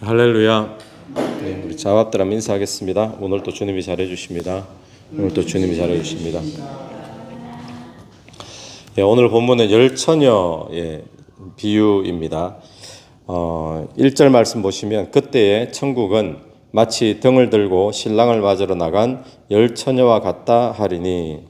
할렐루야. 네, 우리 자밥들 인사하겠습니다. 오늘도 주님이 잘해주십니다. 오늘도 주님이 잘해주십니다. 예, 오늘 본문은 열처녀의 비유입니다. 1절 말씀 보시면 그때의 천국은 마치 등을 들고 신랑을 맞으러 나간 열처녀와 같다 하리니.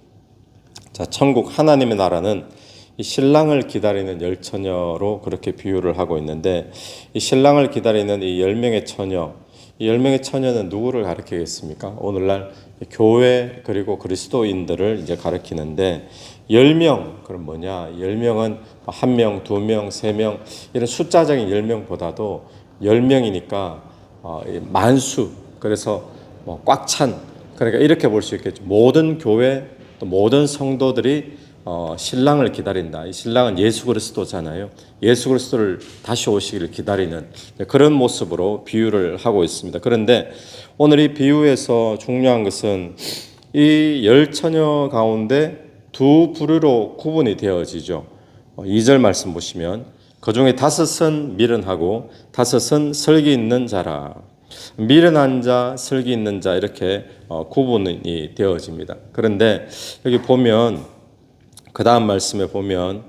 자, 천국 하나님의 나라는 이 신랑을 기다리는 열처녀로 그렇게 비유를 하고 있는데, 이 신랑을 기다리는 이 10명의 처녀, 이 10명의 처녀는 누구를 가리키겠습니까? 오늘날 교회 그리고 그리스도인들을 이제 가리키는데, 10명, 그럼 뭐냐? 10명은 1명, 2명, 3명 이런 숫자적인 10명보다도 10명이니까 만수, 그래서 꽉 찬, 그러니까 이렇게 볼 수 있겠죠. 모든 교회 또 모든 성도들이 신랑을 기다린다. 이 신랑은 예수 그리스도잖아요. 예수 그리스도를 다시 오시기를 기다리는 그런 모습으로 비유를 하고 있습니다. 그런데 오늘 이 비유에서 중요한 것은 이 열 처녀 가운데 두 부류로 구분이 되어지죠. 2절 말씀 보시면 그 중에 5은 미련하고 5은 설기 있는 자라. 미련한 자, 설기 있는 자 이렇게 구분이 되어집니다. 그런데 여기 보면 그 다음 말씀에 보면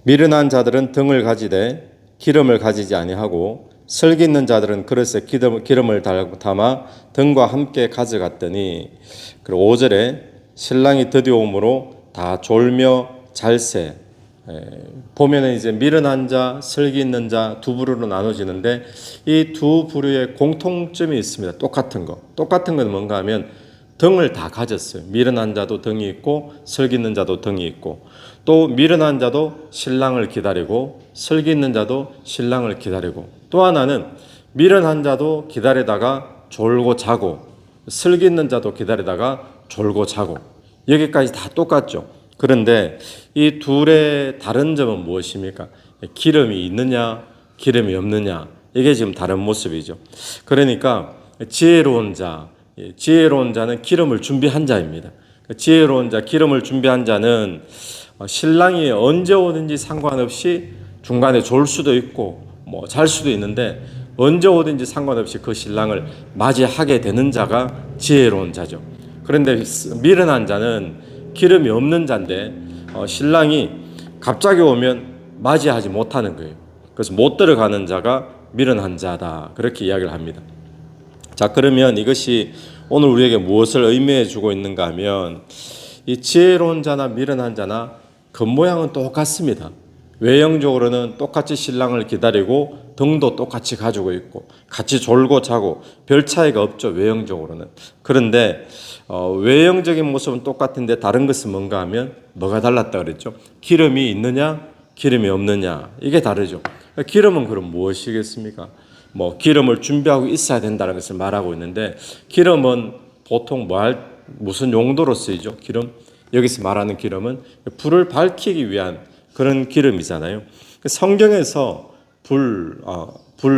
미련한 자들은 등을 가지되 기름을 가지지 아니하고 설기 있는 자들은 그릇에 기름을 담아 등과 함께 가져갔더니, 그리고 5절에 신랑이 드디어 오므로 다 졸며 잘세. 보면은 이제 미련한 자, 설기 있는 자 두 부류로 나눠지는데, 이 두 부류의 공통점이 있습니다. 똑같은 건 뭔가 하면 등을 다 가졌어요. 미련한 자도 등이 있고 설기 있는 자도 등이 있고, 또 미련한 자도 신랑을 기다리고 설기 있는 자도 신랑을 기다리고, 또 하나는 미련한 자도 기다리다가 졸고 자고 설기 있는 자도 기다리다가 졸고 자고, 여기까지 다 똑같죠. 그런데 이 둘의 다른 점은 무엇입니까? 기름이 있느냐 기름이 없느냐, 이게 지금 다른 모습이죠. 그러니까 지혜로운 자는 기름을 준비한 자입니다. 지혜로운 자, 기름을 준비한 자는 신랑이 언제 오든지 상관없이 중간에 졸 수도 있고 잘 수도 있는데 언제 오든지 상관없이 그 신랑을 맞이하게 되는 자가 지혜로운 자죠. 그런데 미련한 자는 기름이 없는 자인데 신랑이 갑자기 오면 맞이하지 못하는 거예요. 그래서 못 들어가는 자가 미련한 자다, 그렇게 이야기를 합니다. 자, 그러면 이것이 오늘 우리에게 무엇을 의미해 주고 있는가 하면, 이 지혜로운 자나 미련한 자나 겉모양은 똑같습니다. 외형적으로는 똑같이 신랑을 기다리고 등도 똑같이 가지고 있고 같이 졸고 자고 별 차이가 없죠, 외형적으로는. 그런데 외형적인 모습은 똑같은데 다른 것은 뭔가 하면 뭐가 달랐다 그랬죠? 기름이 있느냐 기름이 없느냐, 이게 다르죠. 기름은 그럼 무엇이겠습니까? 기름을 준비하고 있어야 된다는 것을 말하고 있는데, 기름은 보통 무슨 용도로 쓰이죠? 기름, 여기서 말하는 기름은 불을 밝히기 위한 그런 기름이잖아요. 성경에서 불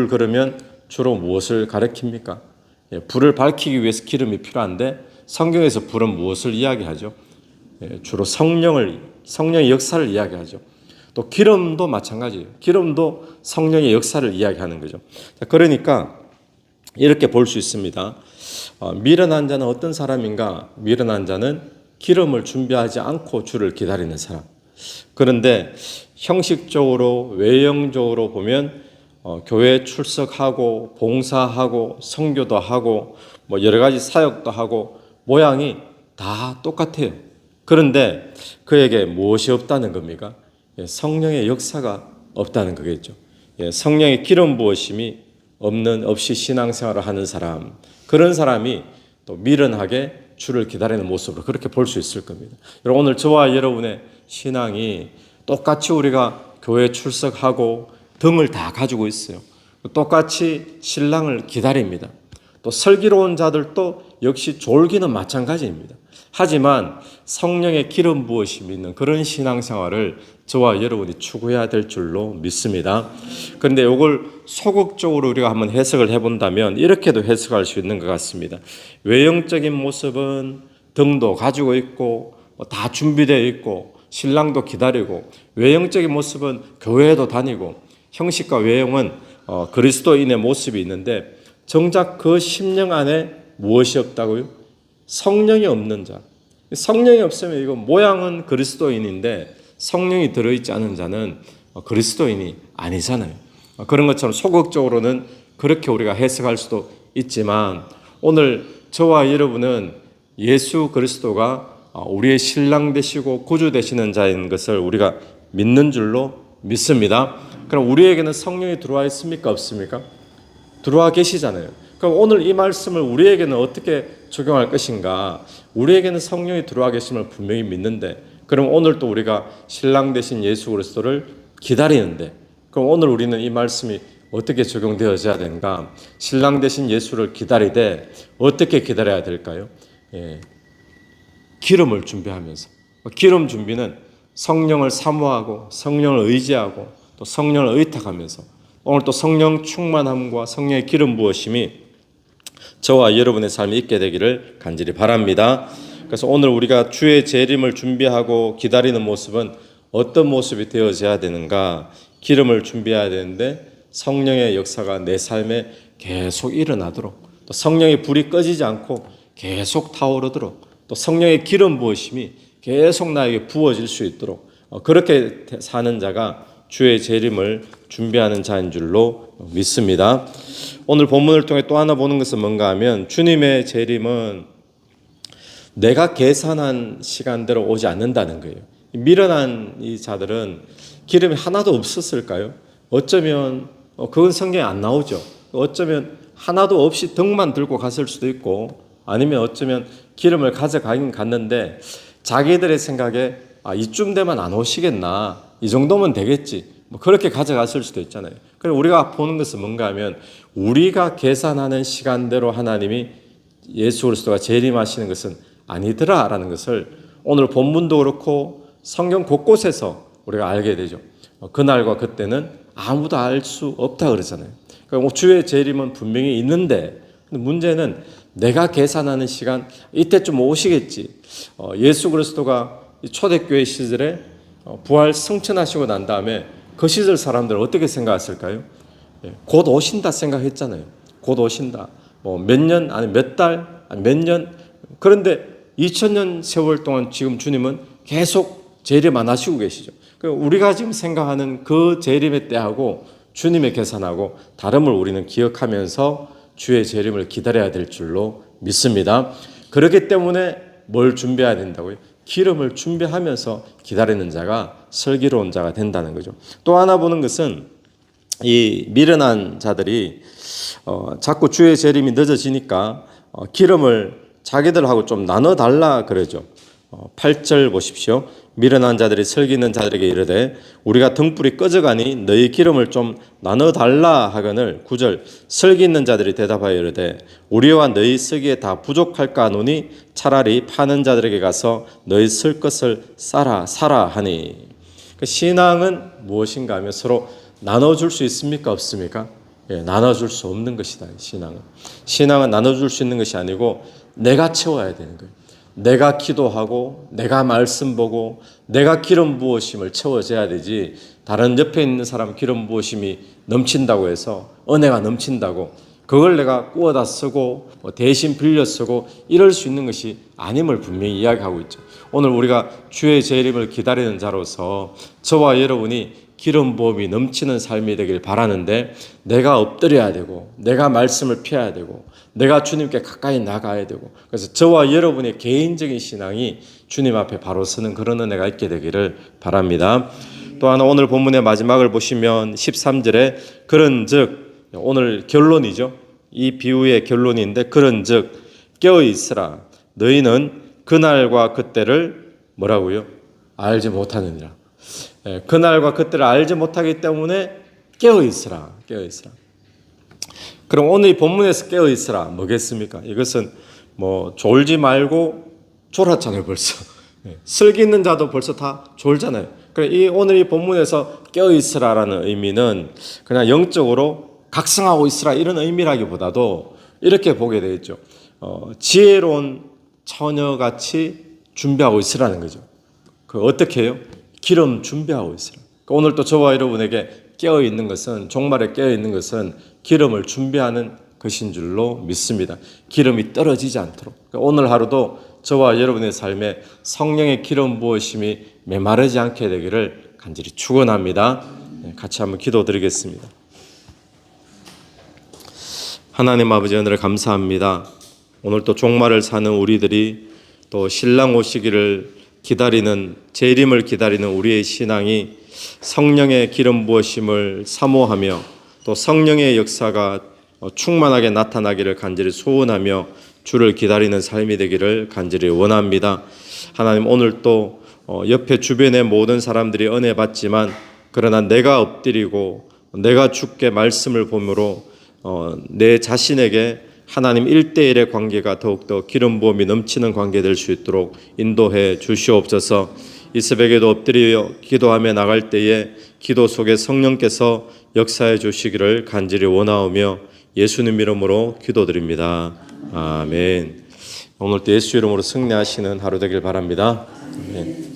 그러면 주로 무엇을 가리킵니까? 불을 밝히기 위해서 기름이 필요한데, 성경에서 불은 무엇을 이야기하죠? 주로 성령의 역사를 이야기하죠. 또 기름도 마찬가지예요. 기름도 성령의 역사를 이야기하는 거죠. 그러니까 이렇게 볼 수 있습니다. 미련한 자는 어떤 사람인가? 미련한 자는 기름을 준비하지 않고 주를 기다리는 사람. 그런데 형식적으로 외형적으로 보면 교회에 출석하고 봉사하고 선교도 하고 여러 가지 사역도 하고 모양이 다 똑같아요. 그런데 그에게 무엇이 없다는 겁니까? 성령의 역사가 없다는 거겠죠. 성령의 기름 부으심이 없이 신앙생활을 하는 사람, 그런 사람이 또 미련하게 주를 기다리는 모습으로 그렇게 볼 수 있을 겁니다. 여러분, 오늘 저와 여러분의 신앙이 똑같이 우리가 교회에 출석하고 등을 다 가지고 있어요. 똑같이 신랑을 기다립니다. 또 슬기로운 자들도 역시 졸기는 마찬가지입니다. 하지만 성령의 기름 부으심이 있는 그런 신앙생활을 저와 여러분이 추구해야 될 줄로 믿습니다. 그런데 이걸 소극적으로 우리가 한번 해석을 해본다면 이렇게도 해석할 수 있는 것 같습니다. 외형적인 모습은 등도 가지고 있고 다 준비되어 있고 신랑도 기다리고, 외형적인 모습은 교회에도 다니고 형식과 외형은 그리스도인의 모습이 있는데 정작 그 심령 안에 무엇이 없다고요? 성령이 없는 자. 성령이 없으면 이거 모양은 그리스도인인데 성령이 들어있지 않은 자는 그리스도인이 아니잖아요. 그런 것처럼 소극적으로는 그렇게 우리가 해석할 수도 있지만 오늘 저와 여러분은 예수 그리스도가 우리의 신랑 되시고 구주 되시는 자인 것을 우리가 믿는 줄로 믿습니다. 그럼 우리에게는 성령이 들어와 있습니까? 없습니까? 들어와 계시잖아요. 그럼 오늘 이 말씀을 우리에게는 어떻게 적용할 것인가? 우리에게는 성령이 들어와 계심을 분명히 믿는데 그럼 오늘 또 우리가 신랑 되신 예수 그리스도를 기다리는데 그럼 오늘 우리는 이 말씀이 어떻게 적용되어져야 되는가? 신랑 되신 예수를 기다리되 어떻게 기다려야 될까요? 기름을 준비하면서 기름 준비는 성령을 사모하고 성령을 의지하고 또 성령을 의탁하면서 오늘 또 성령 충만함과 성령의 기름 부으심이 저와 여러분의 삶에 있게 되기를 간절히 바랍니다. 그래서 오늘 우리가 주의 재림을 준비하고 기다리는 모습은 어떤 모습이 되어져야 되는가? 기름을 준비해야 되는데 성령의 역사가 내 삶에 계속 일어나도록 또 성령의 불이 꺼지지 않고 계속 타오르도록 또 성령의 기름 부으심이 계속 나에게 부어질 수 있도록 그렇게 사는 자가 주의 재림을 준비하는 자인 줄로 믿습니다. 오늘 본문을 통해 또 하나 보는 것은 뭔가 하면 주님의 재림은 내가 계산한 시간대로 오지 않는다는 거예요. 미련한 이 자들은 기름이 하나도 없었을까요? 어쩌면 그건 성경에 안 나오죠. 어쩌면 하나도 없이 등만 들고 갔을 수도 있고 아니면 어쩌면 기름을 가져가긴 갔는데 자기들의 생각에 이쯤 되면 안 오시겠나 이 정도면 되겠지 뭐 그렇게 가져갔을 수도 있잖아요. 그래서 우리가 보는 것은 뭔가 하면 우리가 계산하는 시간대로 하나님이 예수 그리스도가 재림하시는 것은 아니더라라는 것을 오늘 본문도 그렇고 성경 곳곳에서 우리가 알게 되죠. 그날과 그때는 아무도 알 수 없다 그러잖아요. 그러니까 주의 재림은 분명히 있는데 문제는 내가 계산하는 시간 이때쯤 오시겠지. 예수 그리스도가 초대교회 시절에 부활 승천하시고 난 다음에 그 시절 사람들은 어떻게 생각했을까요? 곧 오신다 생각했잖아요. 곧 오신다. 몇 년 아니 몇 달 아니 몇 년 그런데 2000년 세월 동안 지금 주님은 계속 재림 안 하시고 계시죠. 우리가 지금 생각하는 그 재림의 때하고 주님의 계산하고 다름을 우리는 기억하면서 주의 재림을 기다려야 될 줄로 믿습니다. 그렇기 때문에 뭘 준비해야 된다고요? 기름을 준비하면서 기다리는 자가 슬기로운 자가 된다는 거죠. 또 하나 보는 것은 이 미련한 자들이 자꾸 주의 재림이 늦어지니까 기름을 자기들하고 좀 나눠달라 그러죠. 8절 보십시오. 미련한 자들이 슬기는 자들에게 이르되 우리가 등불이 꺼져가니 너희 기름을 좀 나눠달라 하거늘 9절 슬기 있는 자들이 대답하여 이르되 우리와 너희 쓰기에 다 부족할까 하노니 차라리 파는 자들에게 가서 너희 쓸 것을 사라 하니 신앙은 무엇인가 하면 서로 나눠줄 수 있습니까 없습니까? 나눠줄 수 없는 것이다. 신앙은 나눠줄 수 있는 것이 아니고 내가 채워야 되는 거예요. 내가 기도하고 내가 말씀 보고 내가 기름 부으심을 채워줘야 되지 다른 옆에 있는 사람 기름 부으심이 넘친다고 해서 은혜가 넘친다고 그걸 내가 구워다 쓰고 대신 빌려 쓰고 이럴 수 있는 것이 아님을 분명히 이야기하고 있죠. 오늘 우리가 주의 재림을 기다리는 자로서 저와 여러분이 기름 부음이 넘치는 삶이 되길 바라는데 내가 엎드려야 되고 내가 말씀을 피해야 되고 내가 주님께 가까이 나가야 되고 그래서 저와 여러분의 개인적인 신앙이 주님 앞에 바로 서는 그런 은혜가 있게 되기를 바랍니다. 또 하나 오늘 본문의 마지막을 보시면 13절에 그런즉 오늘 결론이죠. 이 비유의 결론인데 그런즉 깨어 있으라 너희는 그날과 그때를 뭐라고요? 알지 못하느니라. 그날과 그때를 알지 못하기 때문에 깨어 있으라. 그럼 오늘 이 본문에서 깨어 있으라 뭐겠습니까? 이것은 졸지 말고 졸았잖아요 벌써. 슬기 있는 자도 벌써 다 졸잖아요. 오늘 이 본문에서 깨어 있으라라는 의미는 그냥 영적으로 각성하고 있으라 이런 의미라기보다도 이렇게 보게 되겠죠. 지혜로운 처녀같이 준비하고 있으라는 거죠. 어떻게 해요? 기름 준비하고 있으라. 오늘 또 저와 여러분에게 깨어 있는 것은, 종말에 깨어 있는 것은 기름을 준비하는 것인 줄로 믿습니다. 기름이 떨어지지 않도록. 오늘 하루도 저와 여러분의 삶에 성령의 기름 부으심이 메마르지 않게 되기를 간절히 축원합니다. 같이 한번 기도드리겠습니다. 하나님 아버지, 은혜를 감사합니다. 오늘 또 종말을 사는 우리들이 또 신랑 오시기를 기다리는, 재림을 기다리는 우리의 신앙이 성령의 기름 부으심을 사모하며 또 성령의 역사가 충만하게 나타나기를 간절히 소원하며 주를 기다리는 삶이 되기를 간절히 원합니다. 하나님, 오늘 또 옆에 주변의 모든 사람들이 은혜 받지만 그러나 내가 엎드리고 내가 주께 말씀을 보므로 내 자신에게 하나님 1대1의 관계가 더욱더 기름 부음이 넘치는 관계 될 수 있도록 인도해 주시옵소서. 이 새벽에도 엎드려 기도하며 나갈 때에 기도 속에 성령께서 역사해 주시기를 간절히 원하오며 예수님 이름으로 기도드립니다. 아멘. 오늘도 예수 이름으로 승리하시는 하루 되길 바랍니다. 아멘.